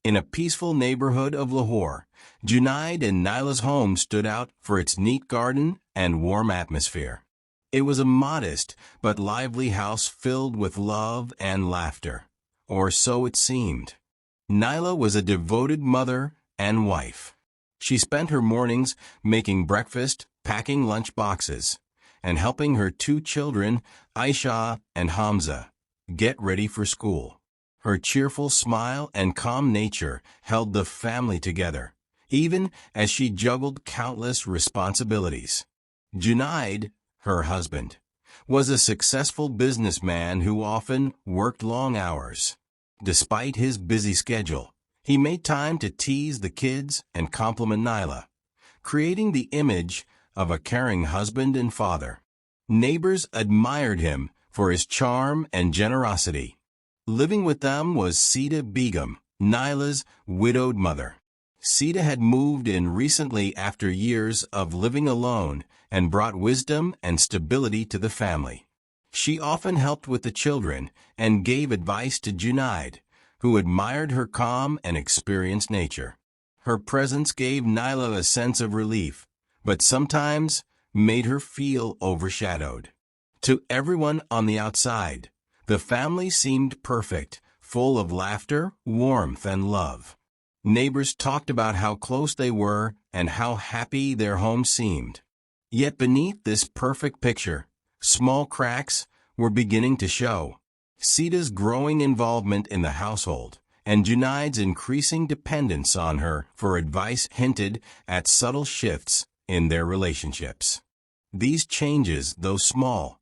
In a peaceful neighborhood of Lahore, Junaid and Naila's home stood out for its neat garden and warm atmosphere. It was a modest but lively house filled with love and laughter, or so it seemed. Naila was a devoted mother and wife. She spent her mornings making breakfast, packing lunch boxes, and helping her two children, Aisha and Hamza, get ready for school. Her cheerful smile and calm nature held the family together, even as she juggled countless responsibilities. Junaid, her husband, was a successful businessman who often worked long hours. Despite his busy schedule, he made time to tease the kids and compliment Naila, creating the image of a caring husband and father. Neighbors admired him for his charm and generosity. Living with them was Saeeda Begum, Naila's widowed mother. Saeeda had moved in recently after years of living alone and brought wisdom and stability to the family. She often helped with the children and gave advice to Junaid, who admired her calm and experienced nature. Her presence gave Naila a sense of relief, but sometimes made her feel overshadowed. To everyone on the outside, the family seemed perfect, full of laughter, warmth, and love. Neighbors talked about how close they were and how happy their home seemed. Yet beneath this perfect picture, small cracks were beginning to show. Saeeda's growing involvement in the household and Junaid's increasing dependence on her for advice hinted at subtle shifts in their relationships. These changes, though small,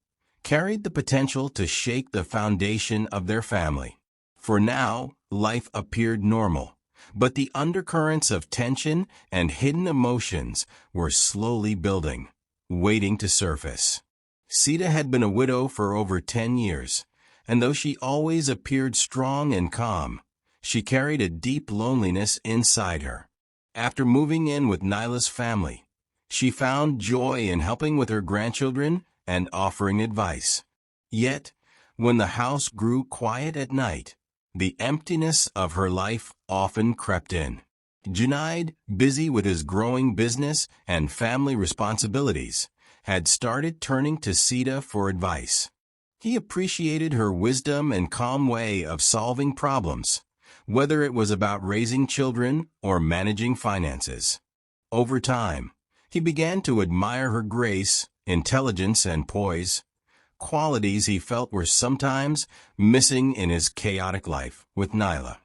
carried the potential to shake the foundation of their family. For now, life appeared normal, but the undercurrents of tension and hidden emotions were slowly building, waiting to surface. Saeeda had been a widow for over 10 years, and though she always appeared strong and calm, she carried a deep loneliness inside her. After moving in with Naila's family, she found joy in helping with her grandchildren and offering advice. Yet, when the house grew quiet at night, the emptiness of her life often crept in. Junaid, busy with his growing business and family responsibilities, had started turning to Saeeda for advice. He appreciated her wisdom and calm way of solving problems, whether it was about raising children or managing finances. Over time, he began to admire her grace, intelligence, and poise, qualities he felt were sometimes missing in his chaotic life with Naila.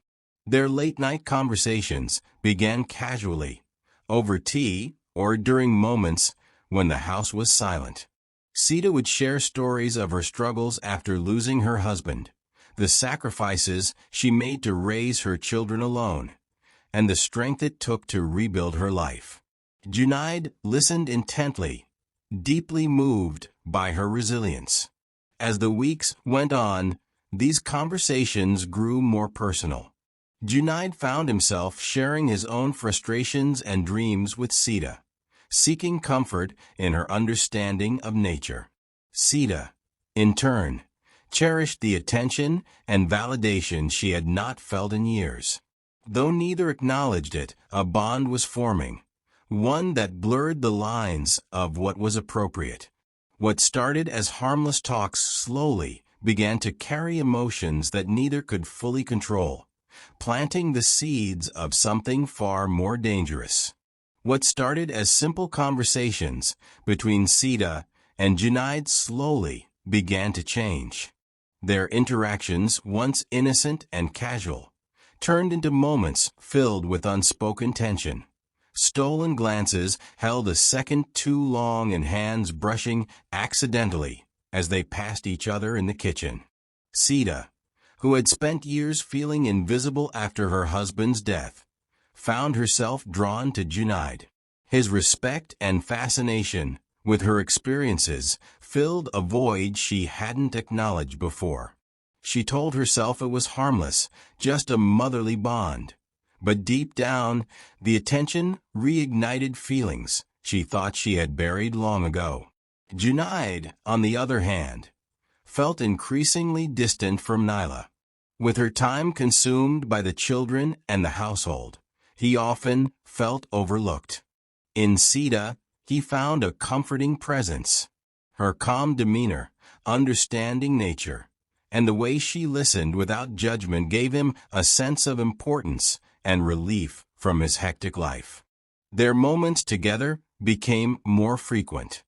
Their late-night conversations began casually, over tea or during moments when the house was silent. Saeeda would share stories of her struggles after losing her husband, the sacrifices she made to raise her children alone, and the strength it took to rebuild her life. Junaid listened intently, deeply moved by her resilience. As the weeks went on, these conversations grew more personal. Junaid found himself sharing his own frustrations and dreams with Saeeda, seeking comfort in her understanding of nature. Saeeda, in turn, cherished the attention and validation she had not felt in years. Though neither acknowledged it, a bond was forming, one that blurred the lines of what was appropriate. What started as harmless talks slowly began to carry emotions that neither could fully control, planting the seeds of something far more dangerous. What started as simple conversations between Saeeda and Junaid slowly began to change. Their interactions, once innocent and casual, turned into moments filled with unspoken tension. Stolen glances held a second too long and hands brushing accidentally as they passed each other in the kitchen. Saeeda, who had spent years feeling invisible after her husband's death, found herself drawn to Junaid. His respect and fascination with her experiences filled a void she hadn't acknowledged before. She told herself it was harmless, just a motherly bond. But deep down, the attention reignited feelings she thought she had buried long ago. Junaid, on the other hand, felt increasingly distant from Naila. With her time consumed by the children and the household, he often felt overlooked. In Saeeda, he found a comforting presence. Her calm demeanor, understanding nature, and the way she listened without judgment gave him a sense of importance and relief from his hectic life. Their moments together became more frequent.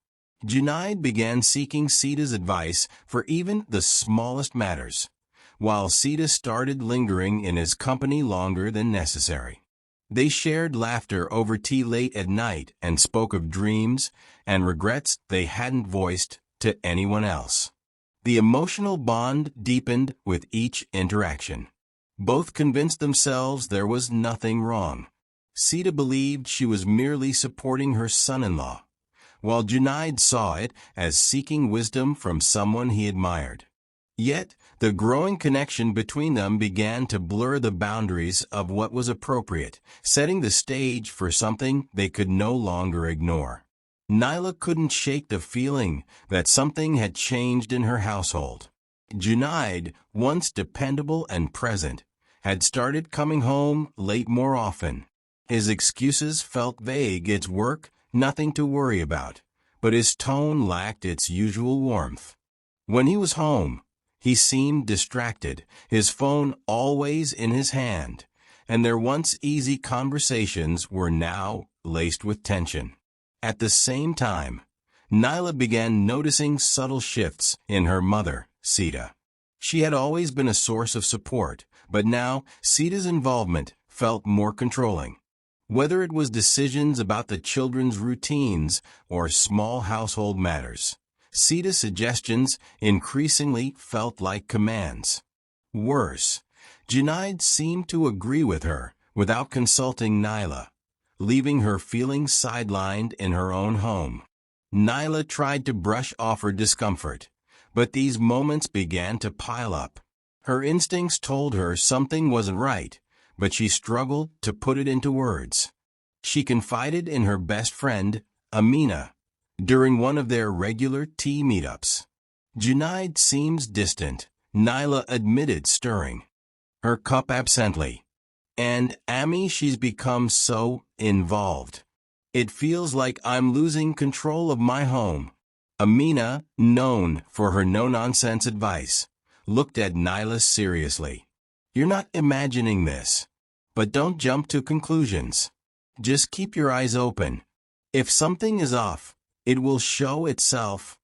Junaid began seeking Saeeda's advice for even the smallest matters, while Saeeda started lingering in his company longer than necessary. They shared laughter over tea late at night and spoke of dreams and regrets they hadn't voiced to anyone else. The emotional bond deepened with each interaction. Both convinced themselves there was nothing wrong. Saeeda believed she was merely supporting her son-in-law, while Junaid saw it as seeking wisdom from someone he admired. Yet, the growing connection between them began to blur the boundaries of what was appropriate, setting the stage for something they could no longer ignore. Naila couldn't shake the feeling that something had changed in her household. Junaid, once dependable and present, had started coming home late more often. His excuses felt vague. It's work, nothing to worry about, but his tone lacked its usual warmth. When he was home, he seemed distracted, his phone always in his hand, and their once easy conversations were now laced with tension. At the same time, Naila began noticing subtle shifts in her mother, Saeeda. She had always been a source of support, but now Saeeda's involvement felt more controlling. Whether it was decisions about the children's routines or small household matters, Saeeda's suggestions increasingly felt like commands. Worse, Junaid seemed to agree with her without consulting Naila, leaving her feeling sidelined in her own home. Naila tried to brush off her discomfort, but these moments began to pile up. Her instincts told her something wasn't right, but she struggled to put it into words. She confided in her best friend, Amina, during one of their regular tea meetups. Junaid seems distant, Naila admitted, stirring her cup absently. And Ami, she's become so involved. It feels like I'm losing control of my home. Amina, known for her no-nonsense advice, looked at Naila seriously. You're not imagining this. But don't jump to conclusions. Just keep your eyes open. If something is off, it will show itself.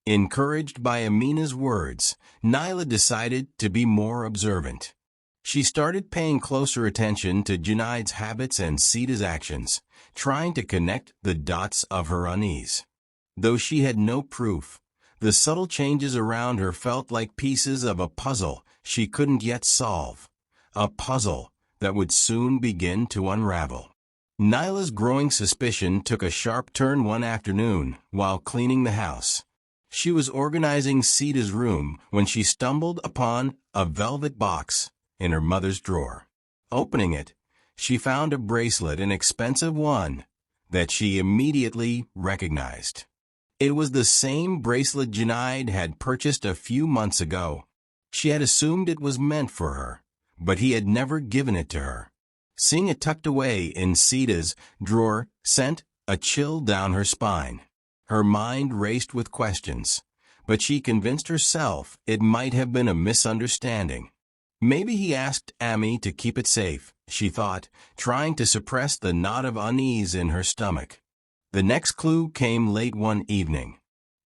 Encouraged by Amina's words, Naila decided to be more observant. She started paying closer attention to Junaid's habits and Saeeda's actions, trying to connect the dots of her unease. Though she had no proof, the subtle changes around her felt like pieces of a puzzle she couldn't yet solve. A puzzle that would soon begin to unravel. Naila's growing suspicion took a sharp turn one afternoon while cleaning the house. She was organizing Saeeda's room when she stumbled upon a velvet box in her mother's drawer. Opening it, she found a bracelet, an expensive one, that she immediately recognized. It was the same bracelet Junaid had purchased a few months ago. She had assumed it was meant for her, but he had never given it to her. Seeing it tucked away in Saeeda's drawer sent a chill down her spine. Her mind raced with questions, but she convinced herself it might have been a misunderstanding. Maybe he asked Ami to keep it safe, she thought, trying to suppress the knot of unease in her stomach. The next clue came late one evening.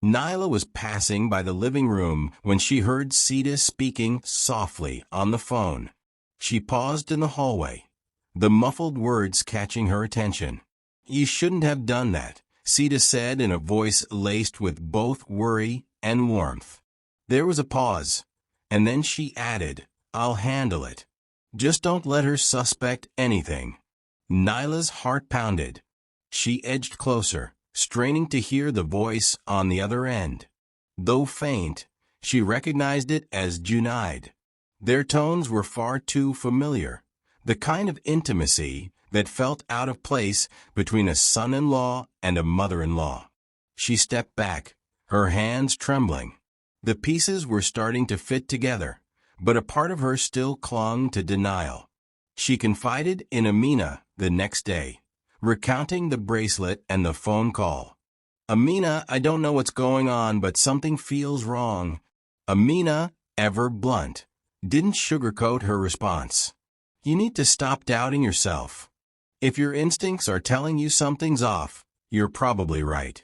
Naila was passing by the living room when she heard Saeeda speaking softly on the phone. She paused in the hallway, the muffled words catching her attention. You shouldn't have done that, Saeeda said in a voice laced with both worry and warmth. There was a pause, and then she added, I'll handle it. Just don't let her suspect anything. Naila's heart pounded. She edged closer, straining to hear the voice on the other end. Though faint, she recognized it as Junaid. Their tones were far too familiar, the kind of intimacy that felt out of place between a son-in-law and a mother-in-law. She stepped back, her hands trembling. The pieces were starting to fit together, but a part of her still clung to denial. She confided in Amina the next day, recounting the bracelet and the phone call. "Amina, I don't know what's going on, but something feels wrong." Amina, ever blunt, didn't sugarcoat her response. "You need to stop doubting yourself. If your instincts are telling you something's off, you're probably right.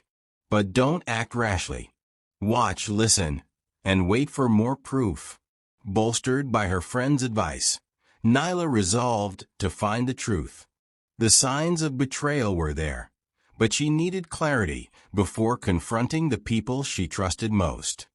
But don't act rashly. Watch, listen, and wait for more proof." Bolstered by her friend's advice, Naila resolved to find the truth. The signs of betrayal were there, but she needed clarity before confronting the people she trusted most.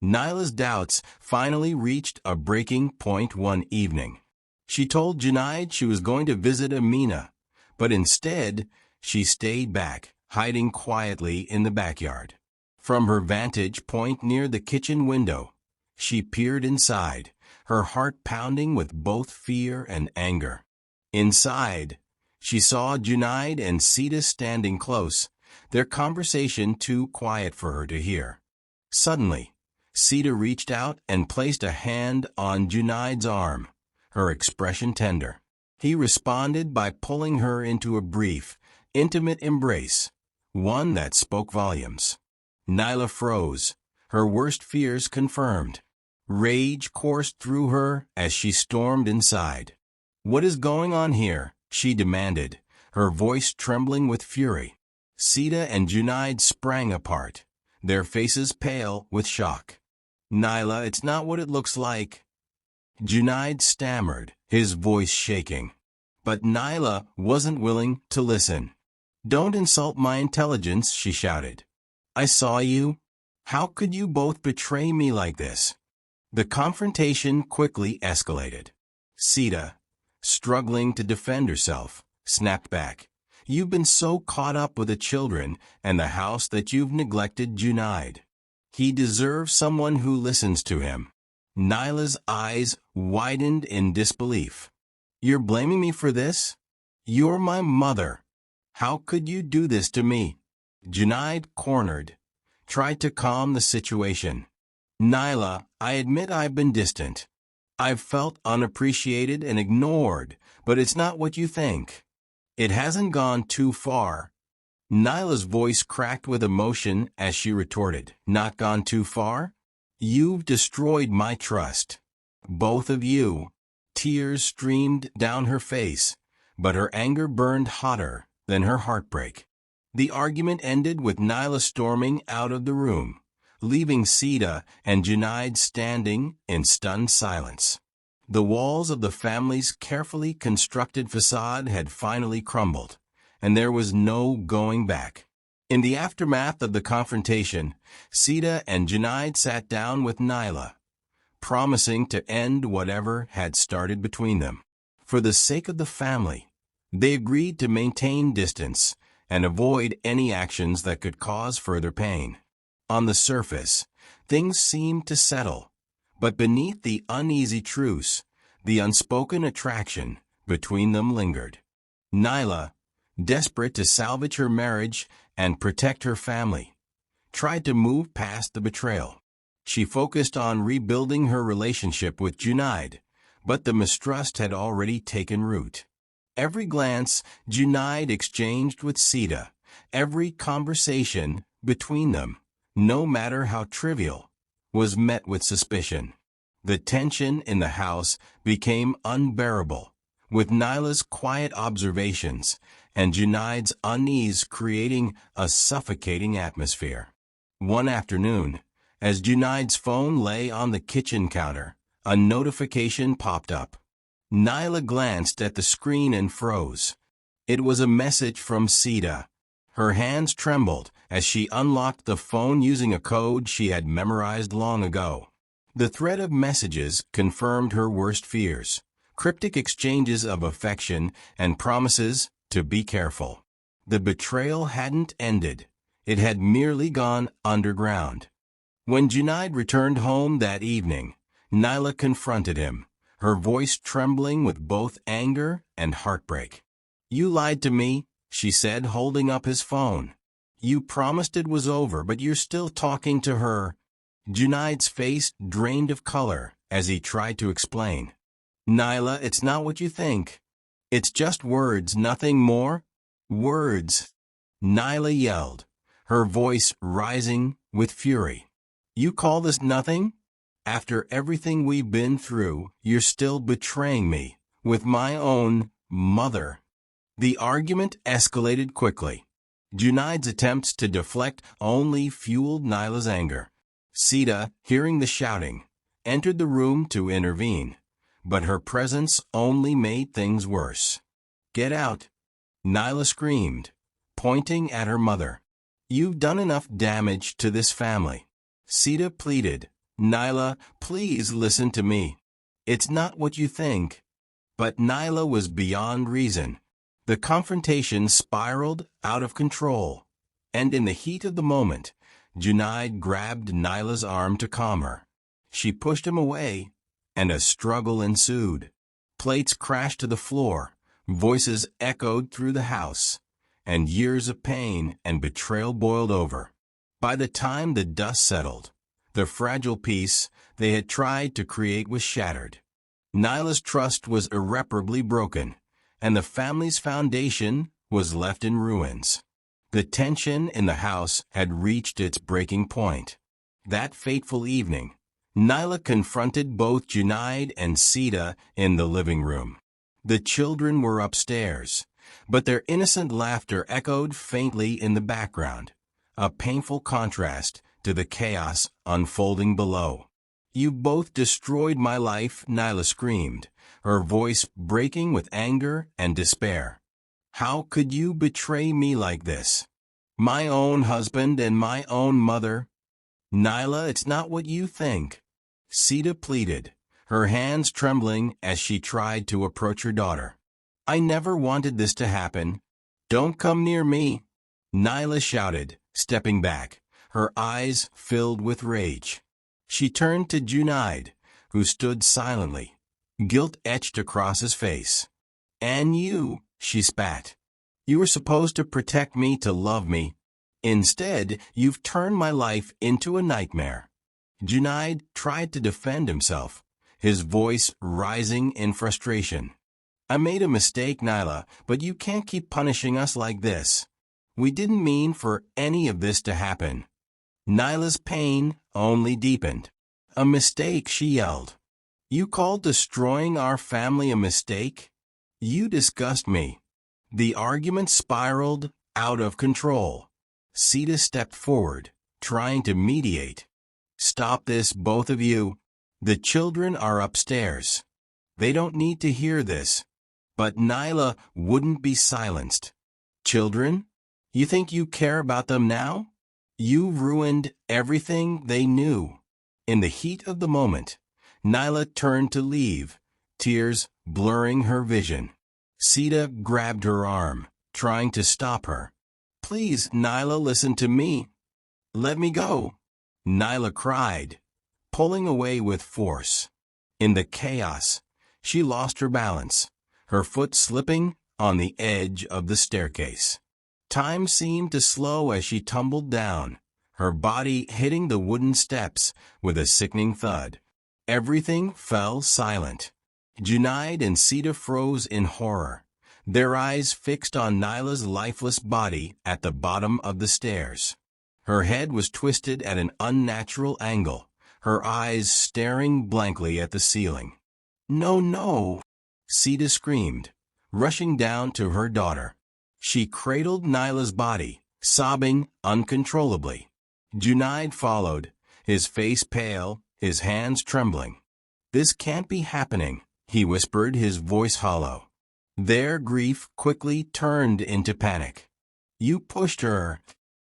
Naila's doubts finally reached a breaking point one evening. She told Junaid she was going to visit Amina, but instead, she stayed back, hiding quietly in the backyard. From her vantage point near the kitchen window, she peered inside, her heart pounding with both fear and anger. Inside, she saw Junaid and Saeeda standing close, their conversation too quiet for her to hear. Suddenly, Saeeda reached out and placed a hand on Junaid's arm, her expression tender. He responded by pulling her into a brief, intimate embrace, one that spoke volumes. Naila froze, her worst fears confirmed. Rage coursed through her as she stormed inside. "What is going on here?" she demanded, her voice trembling with fury. Saeeda and Junaid sprang apart, their faces pale with shock. "Naila, it's not what it looks like," Junaid stammered, his voice shaking. But Naila wasn't willing to listen. "Don't insult my intelligence," she shouted. "I saw you. How could you both betray me like this?" The confrontation quickly escalated. Saeeda, struggling to defend herself, snapped back. "You've been so caught up with the children and the house that you've neglected Junaid. He deserves someone who listens to him." Naila's eyes widened in disbelief. "You're blaming me for this? You're my mother. How could you do this to me?" Junaid, cornered, tried to calm the situation. "Naila, I admit I've been distant. I've felt unappreciated and ignored, but it's not what you think. It hasn't gone too far." Naila's voice cracked with emotion as she retorted, "Not gone too far? You've destroyed my trust. Both of you." Tears streamed down her face, but her anger burned hotter than her heartbreak. The argument ended with Naila storming out of the room, leaving Saeeda and Junaid standing in stunned silence. The walls of the family's carefully constructed facade had finally crumbled, and there was no going back. In the aftermath of the confrontation, Saeeda and Junaid sat down with Naila, promising to end whatever had started between them. For the sake of the family, they agreed to maintain distance and avoid any actions that could cause further pain. On the surface, things seemed to settle, but beneath the uneasy truce, the unspoken attraction between them lingered. Naila, desperate to salvage her marriage and protect her family, tried to move past the betrayal. She focused on rebuilding her relationship with Junaid, but the mistrust had already taken root. Every glance Junaid exchanged with Saeeda, every conversation between them, no matter how trivial, was met with suspicion. The tension in the house became unbearable, with Naila's quiet observations and Junaid's unease creating a suffocating atmosphere. One afternoon, as Junaid's phone lay on the kitchen counter, a notification popped up. Naila glanced at the screen and froze. It was a message from Saeeda. Her hands trembled as she unlocked the phone using a code she had memorized long ago. The thread of messages confirmed her worst fears, cryptic exchanges of affection and promises to be careful. The betrayal hadn't ended. It had merely gone underground. When Junaid returned home that evening, Naila confronted him, her voice trembling with both anger and heartbreak. "You lied to me," she said, holding up his phone. "You promised it was over, but you're still talking to her." Junaid's face drained of color as he tried to explain. Naila, it's not what you think. It's just words, nothing more. Words. Naila yelled, her voice rising with fury. You call this nothing? After everything we've been through, you're still betraying me with my own mother. The argument escalated quickly. Junaid's attempts to deflect only fueled Naila's anger. Saeeda, hearing the shouting, entered the room to intervene, but her presence only made things worse. Get out! Naila screamed, pointing at her mother. You've done enough damage to this family. Saeeda pleaded, Naila, please listen to me. It's not what you think. But Naila was beyond reason. The confrontation spiraled out of control, and in the heat of the moment, Junaid grabbed Naila's arm to calm her. She pushed him away, and a struggle ensued. Plates crashed to the floor, voices echoed through the house, and years of pain and betrayal boiled over. By the time the dust settled, the fragile peace they had tried to create was shattered. Naila's trust was irreparably broken, and the family's foundation was left in ruins. The tension in the house had reached its breaking point. That fateful evening, Naila confronted both Junaid and Saeeda in the living room. The children were upstairs, but their innocent laughter echoed faintly in the background, a painful contrast to the chaos unfolding below. You both destroyed my life, Naila screamed, her voice breaking with anger and despair. How could you betray me like this? My own husband and my own mother? Naila, it's not what you think. Saeeda pleaded, her hands trembling as she tried to approach her daughter. I never wanted this to happen. Don't come near me. Naila shouted, stepping back, her eyes filled with rage. She turned to Junaid, who stood silently, guilt etched across his face. And you, she spat. You were supposed to protect me, to love me. Instead, you've turned my life into a nightmare. Junaid tried to defend himself, his voice rising in frustration. I made a mistake, Naila, but you can't keep punishing us like this. We didn't mean for any of this to happen. Naila's pain only deepened. A mistake, she yelled. You called destroying our family a mistake? You disgust me. The argument spiraled out of control. Saeeda stepped forward, trying to mediate. Stop this, both of you. The children are upstairs. They don't need to hear this. But Naila wouldn't be silenced. Children? You think you care about them now? You ruined everything they knew. In the heat of the moment, Naila turned to leave, tears blurring her vision. Saeeda grabbed her arm, trying to stop her. Please, Naila, listen to me. Let me go. Naila cried, pulling away with force. In the chaos, she lost her balance, her foot slipping on the edge of the staircase. Time seemed to slow as she tumbled down, her body hitting the wooden steps with a sickening thud. Everything fell silent. Junaid and Saeeda froze in horror, their eyes fixed on Naila's lifeless body at the bottom of the stairs. Her head was twisted at an unnatural angle, her eyes staring blankly at the ceiling. No, no! Saeeda screamed, rushing down to her daughter. She cradled Naila's body, sobbing uncontrollably. Junaid followed, his face pale, his hands trembling. This can't be happening, he whispered, his voice hollow. Their grief quickly turned into panic. You pushed her,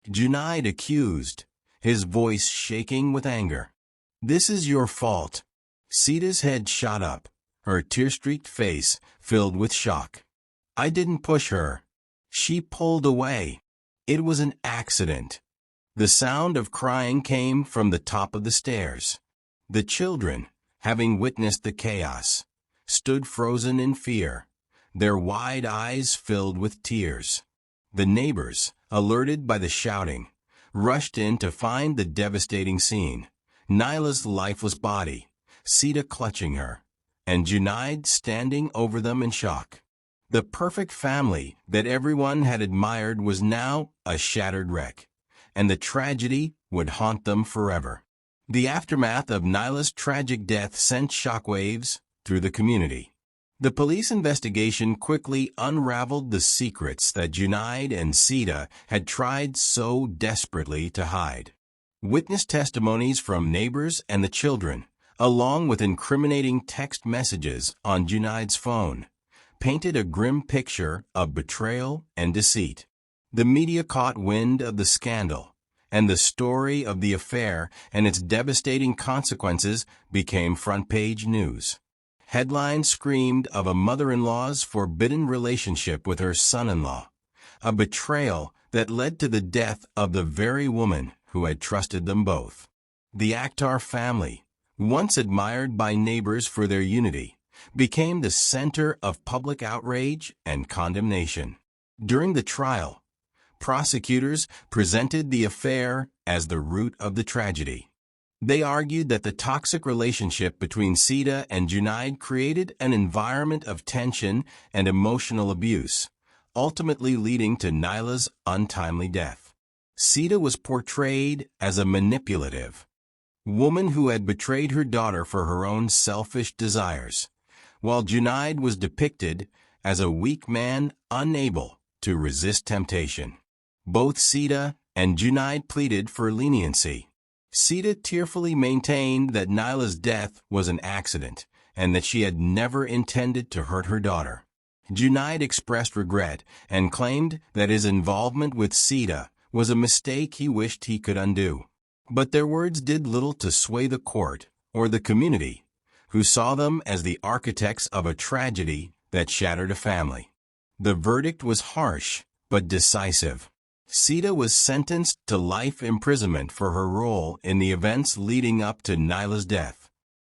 Junaid accused, his voice shaking with anger. This is your fault. Saeeda's head shot up, her tear-streaked face filled with shock. I didn't push her. She pulled away. It was an accident. The sound of crying came from the top of the stairs. The children, having witnessed the chaos, stood frozen in fear, their wide eyes filled with tears. The neighbors, alerted by the shouting, rushed in to find the devastating scene. Naila's lifeless body, Saeeda clutching her, and Junaid standing over them in shock. The perfect family that everyone had admired was now a shattered wreck, and the tragedy would haunt them forever. The aftermath of Naila's tragic death sent shockwaves through the community. The police investigation quickly unraveled the secrets that Junaid and Saeeda had tried so desperately to hide. Witness testimonies from neighbors and the children, along with incriminating text messages on Junaid's phone, painted a grim picture of betrayal and deceit. The media caught wind of the scandal, and the story of the affair and its devastating consequences became front-page news. Headlines screamed of a mother-in-law's forbidden relationship with her son-in-law, a betrayal that led to the death of the very woman who had trusted them both. The Akhtar family, once admired by neighbors for their unity, became the center of public outrage and condemnation. During the trial, prosecutors presented the affair as the root of the tragedy. They argued that the toxic relationship between Saeeda and Junaid created an environment of tension and emotional abuse, ultimately leading to Naila's untimely death. Saeeda was portrayed as a manipulative woman who had betrayed her daughter for her own selfish desires, while Junaid was depicted as a weak man unable to resist temptation. Both Saeeda and Junaid pleaded for leniency. Saeeda tearfully maintained that Naila's death was an accident and that she had never intended to hurt her daughter. Junaid expressed regret and claimed that his involvement with Saeeda was a mistake he wished he could undo. But their words did little to sway the court or the community, who saw them as the architects of a tragedy that shattered a family. The verdict was harsh but decisive. Saeeda was sentenced to life imprisonment for her role in the events leading up to Naila's death.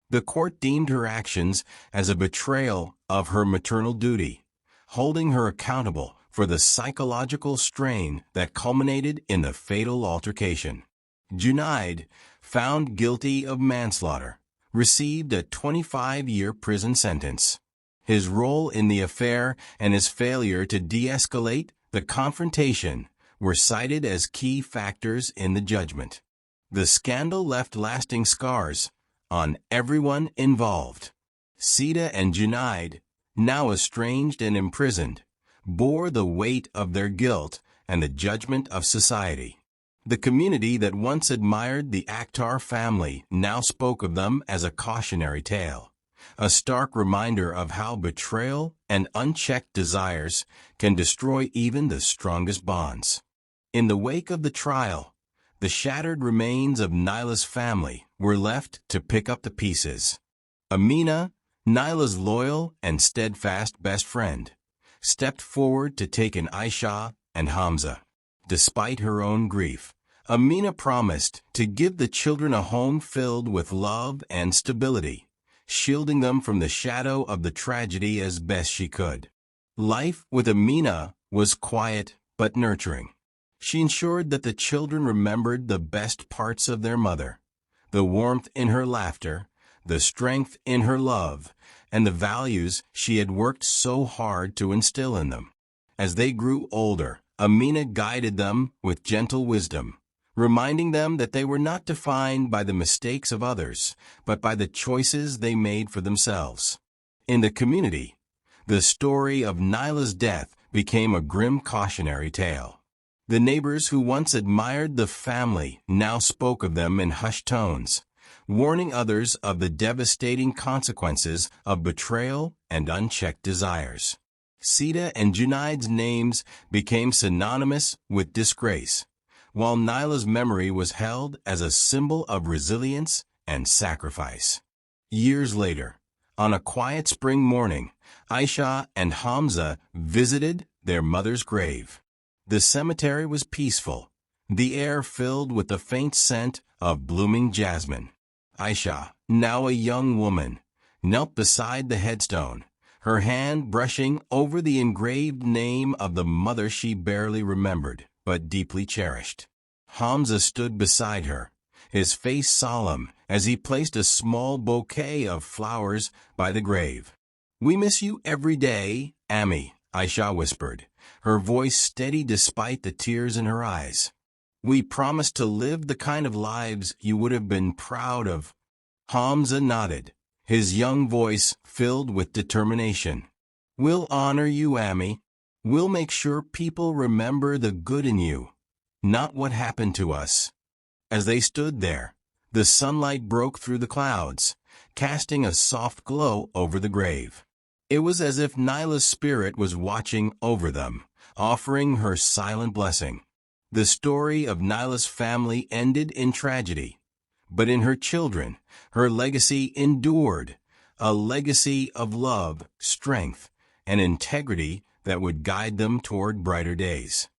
The court deemed her actions as a betrayal of her maternal duty, holding her accountable for the psychological strain that culminated in the fatal altercation. Junaid, found guilty of manslaughter, received a 25-year prison sentence. His role in the affair and his failure to de-escalate the confrontation were cited as key factors in the judgment. The scandal left lasting scars on everyone involved. Saeeda and Junaid, now estranged and imprisoned, bore the weight of their guilt and the judgment of society. The community that once admired the Akhtar family now spoke of them as a cautionary tale, a stark reminder of how betrayal and unchecked desires can destroy even the strongest bonds. In the wake of the trial, the shattered remains of Naila's family were left to pick up the pieces. Amina, Naila's loyal and steadfast best friend, stepped forward to take in Aisha and Hamza. Despite her own grief, Amina promised to give the children a home filled with love and stability, shielding them from the shadow of the tragedy as best she could. Life with Amina was quiet but nurturing. She ensured that the children remembered the best parts of their mother, the warmth in her laughter, the strength in her love, and the values she had worked so hard to instill in them. As they grew older, Amina guided them with gentle wisdom, reminding them that they were not defined by the mistakes of others, but by the choices they made for themselves. In the community, the story of Naila's death became a grim cautionary tale. The neighbors who once admired the family now spoke of them in hushed tones, warning others of the devastating consequences of betrayal and unchecked desires. Saeeda and Junaid's names became synonymous with disgrace, while Naila's memory was held as a symbol of resilience and sacrifice. Years later, on a quiet spring morning, Aisha and Hamza visited their mother's grave. The cemetery was peaceful, the air filled with the faint scent of blooming jasmine. Aisha, now a young woman, knelt beside the headstone, her hand brushing over the engraved name of the mother she barely remembered, but deeply cherished. Hamza stood beside her, his face solemn as he placed a small bouquet of flowers by the grave. "We miss you every day, Amy," Aisha whispered, her voice steady despite the tears in her eyes. "We promise to live the kind of lives you would have been proud of." Hamza nodded, his young voice filled with determination. "We'll honor you, Amy. We'll make sure people remember the good in you, not what happened to us." As they stood there, the sunlight broke through the clouds, casting a soft glow over the grave. It was as if Naila's spirit was watching over them, offering her silent blessing. The story of Naila's family ended in tragedy, but in her children, her legacy endured, a legacy of love, strength, and integrity that would guide them toward brighter days.